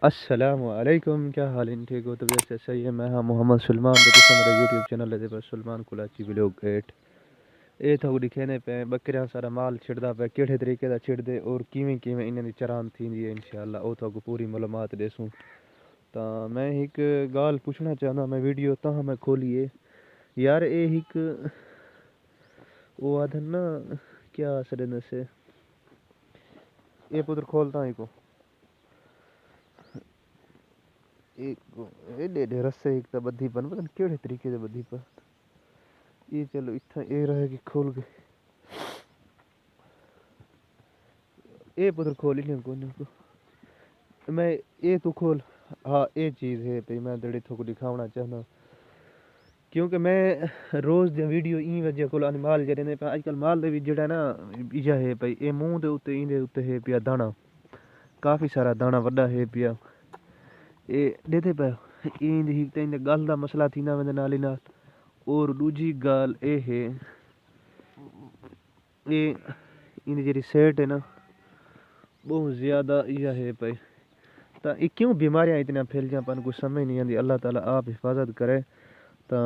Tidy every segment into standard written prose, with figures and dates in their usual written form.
السلام علیکم، کیا حال ان ٹھیک ہو؟ طبیعت سے صحیح ہے؟ میں ہاں محمد سلمان تو میرا یوٹیوب چینل ہے پر سلمان کلاچی ولاگ 8 اے تھو دکھانے پہ بکریاں سارا مال چھڑدا پہ کیڑے طریقے دا چھڑ دے اور کیویں کیویں انہاں دی چران تھیندی ہے انشاءاللہ او تھو پوری معلومات دیسوں۔ تا میں ایک گال پوچھنا چاہنا، میں ویڈیو تاں میں کھولیے یار اے ایک او آدھن نا کیا سرے سے اے پتر کھولتا ہی کو ایڈے رسے ایک تا بدھی پن پتہ کیڑے طریقے دے بدھی پن یہ چلو اتھا اے رہے کہ کھول گئے اے پتر کھول ہی کو میں اے تو کھول ہاں اے چیز ہے پہ میں دڑی تھو کو دکھاونا چاہنا کیونکہ میں روز دی ویڈیو این وجہ کول مال جڑے نے اج کل مال دے وچ جڑا نا ایجا ہے پئی اے منہ دے اوتے این دے اوتے ہے پیا دانا کافی سارا دانا وڈا ہے پیا اے دیتے پہ این دی تے گل دا مسئلہ تھیندا وندے نال ہی نال اور دوجی گال اے ہے اے این جڑی سیٹ ہے نا بہت زیادہ یہ ہے پئی تا یہ کیوں بیماریاں اتنا پھیل جاں پن کچھ سمجھ نہیں آندی، اللہ تعالیٰ آپ حفاظت کرے۔ تا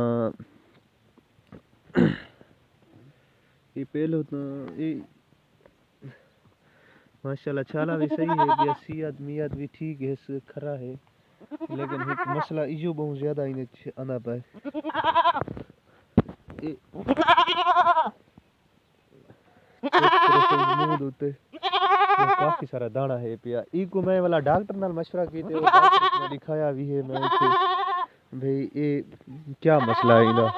یہ پہلو تو یہ ماشاءاللہ چھالا بھی صحیح ہے، بیاسیت میت بھی ٹھیک ہے، کھرا ہے، لیکن ایک مسئلہ ایجو بہت زیادہ انہیں آنا پائے کافی سارا دانا ہے پیا ای کو میں والا ڈاکٹر نال مشورہ کیتے اور ڈاکٹر نے دکھایا بھی ہے میں بھئی اے کیا مسئلہ ہے انہا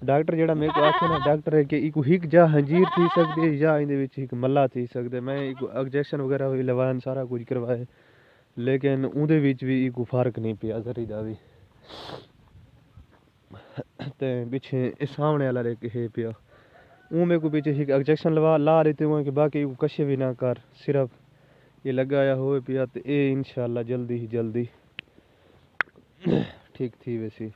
ڈاکٹر جڑا میں کو آکھے نا ڈاکٹر ہے کہ ای کو ہک جا ہنجیر تھی سکتے یا اندے وچ ہک ملا تھی سکتے، میں ای کو انجیکشن وغیرہ ہوئی لوان سارا کچھ کروائے لیکن اندے وچ بھی ای کو فرق نہیں پیا ذری دا بھی تے پیچھے سامنے والا ہے پیا اون میں کو پیچھے ایک انجیکشن لا لیتے ہوئے کہ باقی کشے بھی نہ کر صرف یہ لگایا ہوئے پیا تے اے انشاءاللہ جلدی ہی جلدی ٹھیک تھی ویسی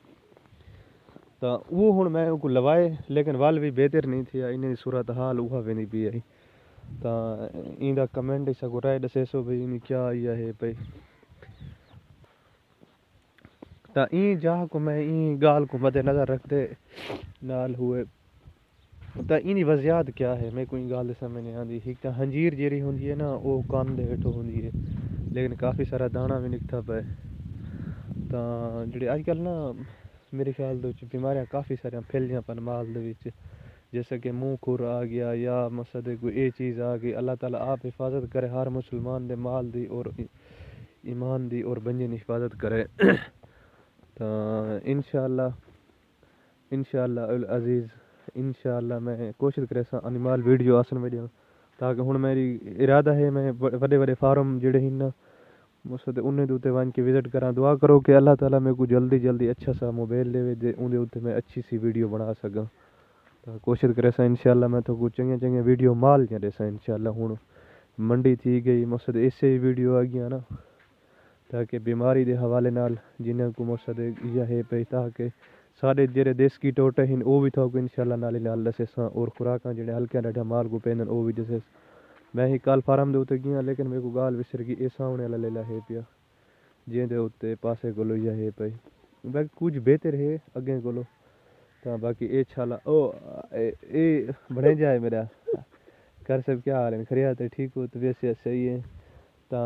تا وہ ہن میں کو لوائے لیکن وال بھی بہتر نہیں تھی انہی دی صورتحال اوہا وینی پی آئی تا این دا کمنٹ اس کو رائے دسے سو بھئی ان کیا آیا ہے پئی تا این جا کو میں این گال کو مد نظر رکھتے نال ہوئے تا اینی وضعیت کیا ہے میں کوئی گال سمجھ نہیں آندی ایک تا ہنجیر جیری ہوندی ہے نا او کان دے ہٹو ہوندی ہے لیکن کافی سارا دانا بھی نکتا پے تا جڑے اج کل نا میرے خیال دے وچ بیماریاں کافی ساریاں پھیل جاں پن مال دے وچ جیسے کہ منہ کھر آ گیا یا مسد کوئی اے چیز آ گئی، اللہ تعالیٰ آپ حفاظت کرے ہر مسلمان دے مال دی اور ایمان دی اور بنجے دی حفاظت کرے تا انشاءاللہ العزیز انشاءاللہ میں کوشش کرے سا انیمال ویڈیو آسن ویڈیو تاکہ ہن میری ارادہ ہے میں بڑے بڑے فارم جڑے ہن نا مسد انہیں دوتے وان کے وزٹ کراں، دعا کرو کہ اللہ تعالیٰ میرے کو جلدی جلدی اچھا سا موبائل دے دے اون دے اوتے میں اچھی سی ویڈیو بنا سکاں تا کوشش کرے سا انشاءاللہ میں تو کو چنگے چنگے ویڈیو مال جڑے سا انشاءاللہ ہن منڈی تھی گئی مسد ایسے ویڈیو آ گیا نا تاکہ بیماری دے حوالے نال جنہاں کو مسد یہ ہے پئی تاکہ سارے جڑے دیسی ٹوٹے ہن او بھی تھو کو انشاءاللہ نال دسے سا اور خوراکاں جڑے ہلکے ڈھا مال کو پیندن او بھی دسے میں ہی کال فارم دے اوتے گیا لیکن میرے کو گال وسر گئی اے سامنے والا لیلا ہے پیا جیں دے اوتے پاسے کولو یہ ہے پئی باقی کچھ بہتر ہے اگے کولو تا باقی اے چھالا او اے بڑے جائے میرا کر سب کیا حال ہے خیریت ہے ٹھیک ہو طبیعت سے صحیح ہے تا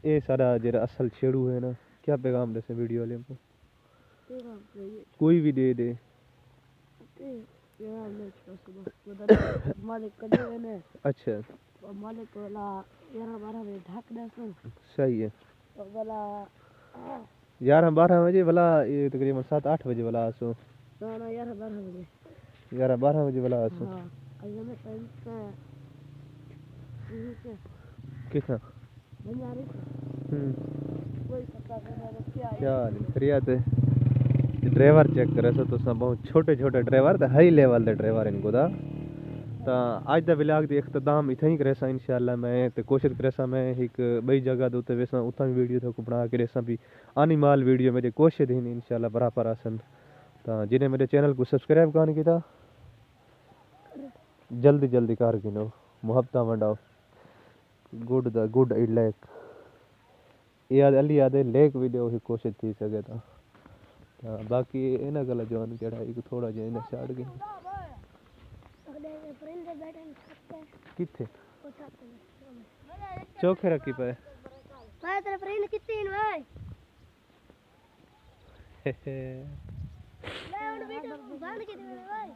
اے سارا جڑا اصل چھیڑو ہے نا کیا پیغام دسے ویڈیو والے کو کوئی بھی دے دے اچھا صحیح ہے 11-12 بجے بلا یہ تقریباً 7-8 بجے بلا آسو 11-12 بجے بلا آسو کتنا کیا خیریت ہے ڈرائیور چیک کرے سو تو بہت چھوٹے چھوٹے ڈرائیور تے ہائی لیول دے ڈرائیور ان کو دا تا اج دا ولاگ دی اختتام ایتھے ہی کرے سا انشاءاللہ میں تے کوشش کرے سا میں ایک بئی جگہ دے اوتے ویسا اوتھاں ویڈیو تے کو بنا کے ریسا بھی انیمال ویڈیو میرے کوشش دین انشاءاللہ برابر آسن تا جنہیں میرے چینل کو سبسکرائب کان کیتا جلدی جلدی کر گنو محبتاں ونڈاؤ گڈ دا گڈ ای لائک یاد علی یاد لیک ویڈیو ہی کوشش تھی سکے تا باقی انہاں گلا جوان کیڑا ایک تھوڑا جہا انہاں چھاڑ گئے کتھے چوکھے رکھی پائے تیرے فرینڈ کتنے ہیں بھائی میں ان ویڈیو بند کی دے بھائی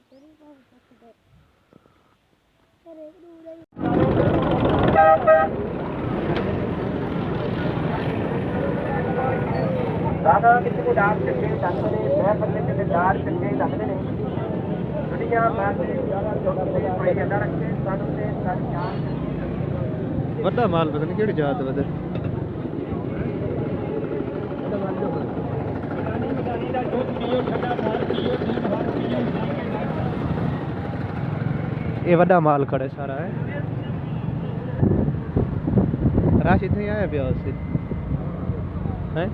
دادا کسی کو ڈانس کرتے ہیں جانتے ہیں میں پتلے کے دار کرتے ہیں جانتے نہیں دنیا میں سے کوئی ادا رکھتے ہیں سانوں سے ساری جان وڈا مال پتہ نہیں کیڑی جات ودے یہ وڈا مال کھڑے سارا ہے راش اتنے آیا پیا اس سے ہیں